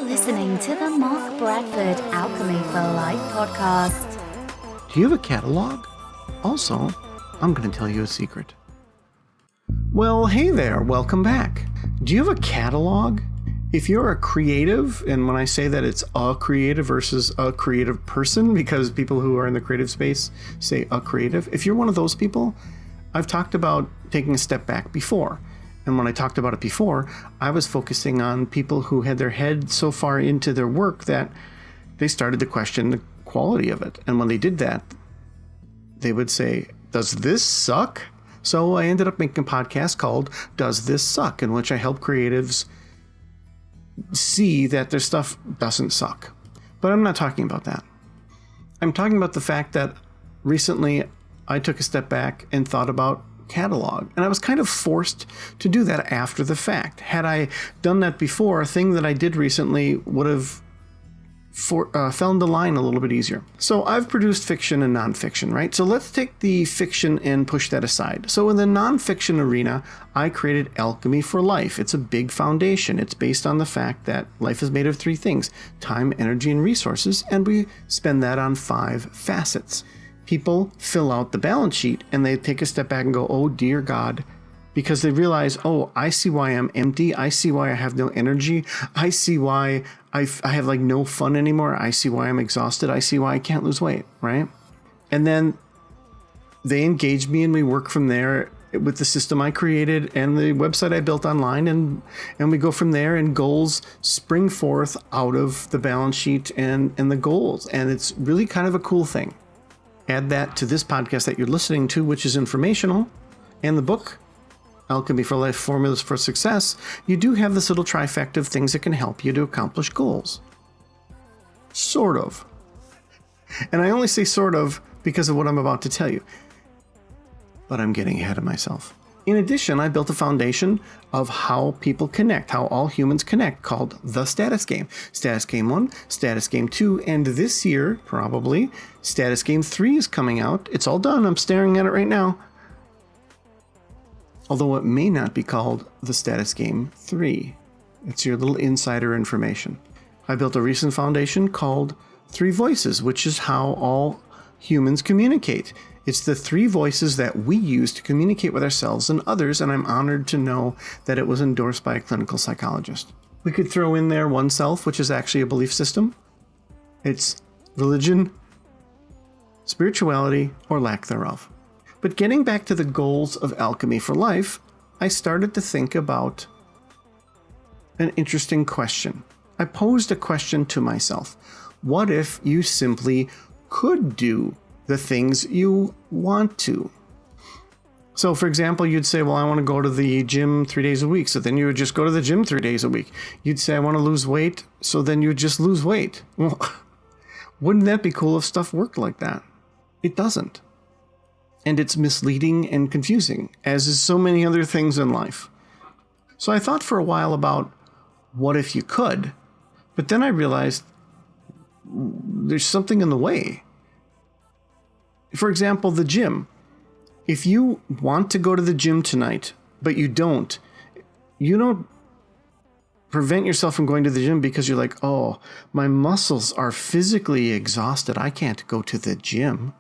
listening to the Mark Bradford Alchemy for Life podcast. Do you have a catalog? Also, I'm going to tell you a secret. Well, hey there, welcome back. Do you have a catalog? If you're a creative, and when I say that it's a creative versus a creative person, because people who are in the creative space say a creative, if you're one of those people, I've talked about taking a step back before. And when I talked about it before, I was focusing on people who had their head so far into their work that they started to question the quality of it. And when they did that, they would say, does this suck? So I ended up making a podcast called Does This Suck? In which I help creatives see that their stuff doesn't suck. But I'm not talking about that. I'm talking about the fact that recently I took a step back and thought about catalog. And I was kind of forced to do that after the fact. Had I done that before, a thing that I did recently would have fell into line a little bit easier. So I've produced fiction and nonfiction, right? So let's take the fiction and push that aside. So in the nonfiction arena, I created Alchemy for Life. It's a big foundation. It's based on the fact that life is made of three things: time, energy, and resources, and we spend that on 5 facets. People fill out the balance sheet and they take a step back and go, oh dear God, because they realize, oh, I see why I'm empty. I see why I have no energy. I see why I have like no fun anymore. I see why I'm exhausted. I see why I can't lose weight, right? And then they engage me and we work from there with the system I created and the website I built online, and we go from there, and goals spring forth out of the balance sheet and the goals. And it's really kind of a cool thing. Add that to this podcast that you're listening to, which is informational, and the book, Alchemy for Life, Formulas for Success. You do have this little trifecta of things that can help you to accomplish goals. Sort of. And I only say sort of because of what I'm about to tell you. But I'm getting ahead of myself. In addition, I built a foundation of how people connect, how all humans connect, called The Status Game. Status Game 1, Status Game 2, and this year, probably, Status Game 3 is coming out. It's all done. I'm staring at it right now. Although it may not be called The Status Game 3. It's your little insider information. I built a recent foundation called 3 Voices, which is how all humans communicate. It's the 3 voices that we use to communicate with ourselves and others, and I'm honored to know that it was endorsed by a clinical psychologist. We could throw in there OneSelf, which is actually a belief system. It's religion, spirituality, or lack thereof. But getting back to the goals of Alchemy for Life, I started to think about an interesting question. I posed a question to myself. What if you simply could do the things you want to? So for example, you'd say, well, I want to go to the gym 3 days a week. So then you would just go to the gym 3 days a week. You'd say, I want to lose weight. So then you would just lose weight. Well, wouldn't that be cool if stuff worked like that? It doesn't. And it's misleading and confusing, as is so many other things in life. So I thought for a while about what if you could, but then I realized there's something in the way. For example, the gym. If you want to go to the gym tonight, but you don't prevent yourself from going to the gym because you're like, oh, my muscles are physically exhausted. I can't go to the gym.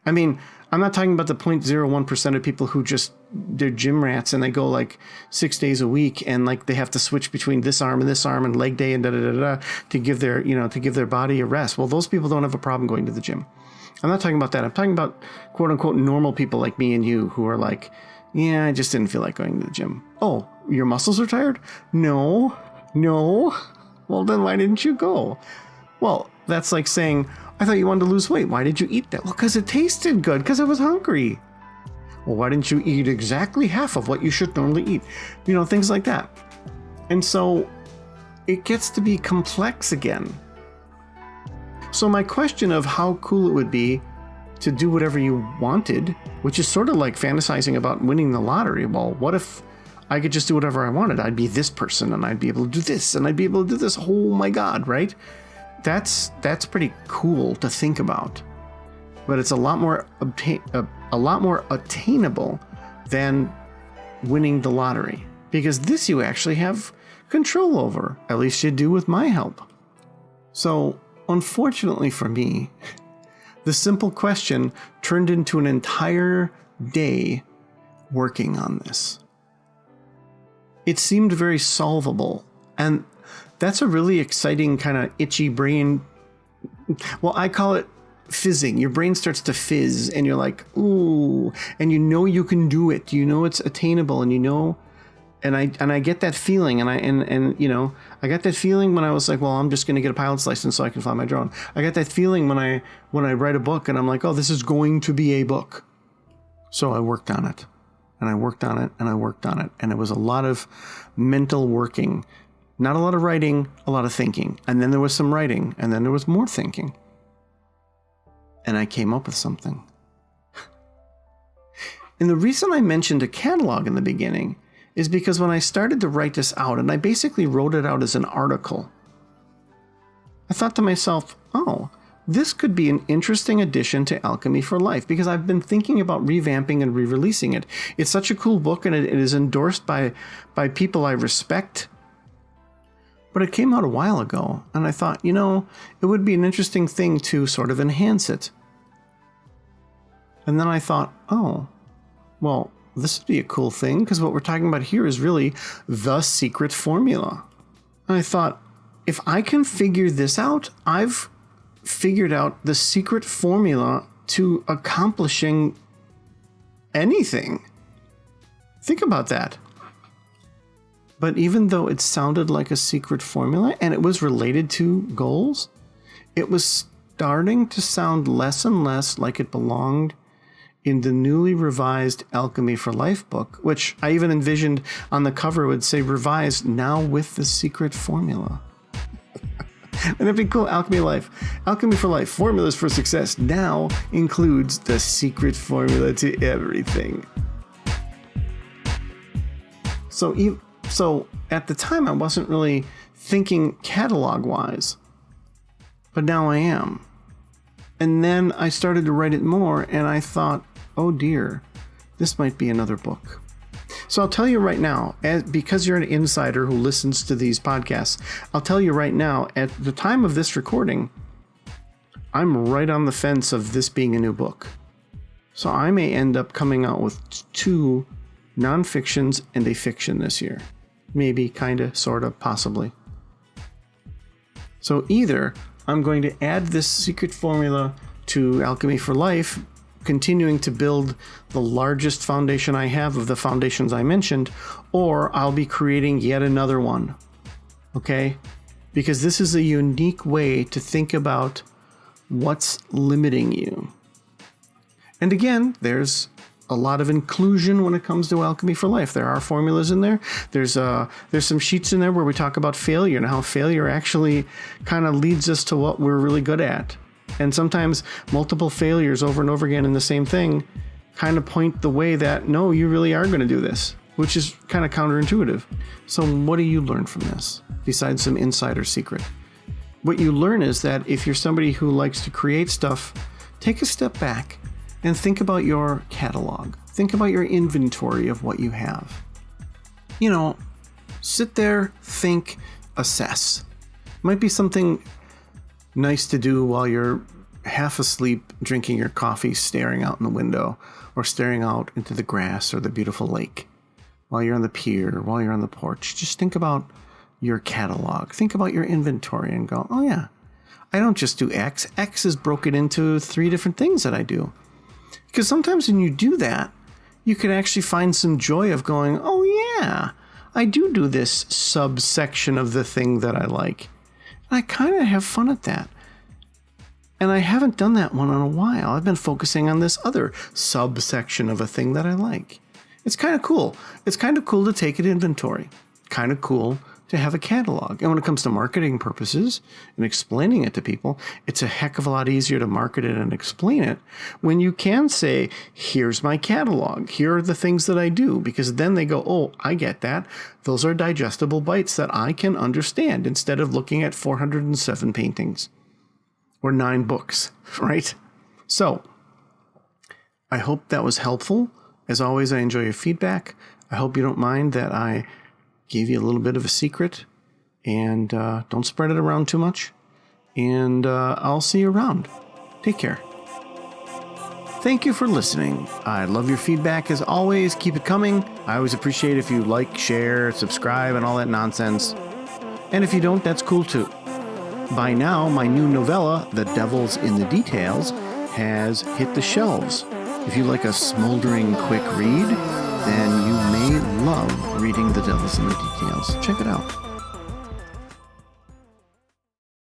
I mean, I'm not talking about the 0.01% of people who they're gym rats and they go like 6 days a week and like they have to switch between this arm and leg day and to give their body a rest. Well, those people don't have a problem going to the gym. I'm not talking about that. I'm talking about quote unquote normal people like me and you who are like, yeah, I just didn't feel like going to the gym. Oh, your muscles are tired? No. Well, then why didn't you go? Well, that's like saying, I thought you wanted to lose weight. Why did you eat that? Well, because it tasted good, because I was hungry. Well, why didn't you eat exactly half of what you should normally eat? Things like that. And so it gets to be complex again. So my question of how cool it would be to do whatever you wanted, which is sort of like fantasizing about winning the lottery. Well, what if I could just do whatever I wanted? I'd be this person and I'd be able to do this and I'd be able to do this. Oh my God, right? That's pretty cool to think about. But it's a lot more attainable than winning the lottery, because this you actually have control over. At least you do with my help. So, unfortunately for me, the simple question turned into an entire day working on this. It seemed very solvable, and that's a really exciting kind of itchy brain. Well, I call it fizzing. Your brain starts to fizz, and you're like, ooh, and you know you can do it. You know it's attainable, and you know. And I get that feeling, and I got that feeling when I was like, well, I'm just going to get a pilot's license so I can fly my drone. I got that feeling when I write a book, and I'm like, oh, this is going to be a book. So I worked on it, and I worked on it, and I worked on it, and it was a lot of mental working, not a lot of writing, a lot of thinking, and then there was some writing, and then there was more thinking, and I came up with something. And the reason I mentioned a catalog in the beginning is because when I started to write this out, and I basically wrote it out as an article, I thought to myself, oh, this could be an interesting addition to Alchemy for Life, because I've been thinking about revamping and re-releasing it. It's such a cool book, and it is endorsed by people I respect. But it came out a while ago, and I thought, it would be an interesting thing to sort of enhance it. And then I thought, oh, well, this would be a cool thing, because what we're talking about here is really the secret formula. And I thought, if I can figure this out, I've figured out the secret formula to accomplishing anything. Think about that. But even though it sounded like a secret formula and it was related to goals, it was starting to sound less and less like it belonged in the newly revised Alchemy for Life book, which I even envisioned on the cover would say revised now with the secret formula. Wouldn't that be cool? Alchemy for Life, formulas for success now includes the secret formula to everything. So at the time I wasn't really thinking catalog wise, but now I am. And then I started to write it more, and I thought, oh dear, this might be another book. So I'll tell you right now, because you're an insider who listens to these podcasts, I'll tell you right now, at the time of this recording, I'm right on the fence of this being a new book. So I may end up coming out with 2 nonfictions and a fiction this year. Maybe, kinda, sorta, possibly. So either I'm going to add this secret formula to Alchemy for Life, continuing to build the largest foundation I have of the foundations I mentioned, or I'll be creating yet another one. Okay? Because this is a unique way to think about what's limiting you. And again, there's a lot of inclusion when it comes to Alchemy for Life. There are formulas in there. There's some sheets in there where we talk about failure and how failure actually kind of leads us to what we're really good at. And sometimes multiple failures over and over again in the same thing kind of point the way that, no, you really are going to do this, which is kind of counterintuitive. So what do you learn from this besides some insider secret? What you learn is that if you're somebody who likes to create stuff, take a step back and think about your catalog. Think about your inventory of what you have. Sit there, think, assess. Might be something nice to do while you're half asleep, drinking your coffee, staring out in the window, or staring out into the grass or the beautiful lake. While you're on the pier, while you're on the porch, just think about your catalog. Think about your inventory and go, oh yeah, I don't just do X. X is broken into 3 different things that I do. Because sometimes when you do that, you can actually find some joy of going, oh yeah, I do this subsection of the thing that I like. And I kind of have fun at that. And I haven't done that one in a while. I've been focusing on this other subsection of a thing that I like. It's kind of cool. It's kind of cool to take an inventory. Kind of cool to have a catalog. And when it comes to marketing purposes and explaining it to people, it's a heck of a lot easier to market it and explain it when you can say, here's my catalog. Here are the things that I do, because then they go, oh, I get that. Those are digestible bites that I can understand instead of looking at 407 paintings or 9 books, right? So I hope that was helpful. As always, I enjoy your feedback. I hope you don't mind that I gave you a little bit of a secret. And don't spread it around too much. And I'll see you around. Take care. Thank you for listening. I love your feedback as always. Keep it coming. I always appreciate if you like, share, subscribe, and all that nonsense. And if you don't, that's cool too. By now, my new novella, The Devil's in the Details, has hit the shelves. If you like a smoldering quick read, then you may love reading The Devil's in the Details. Check it out.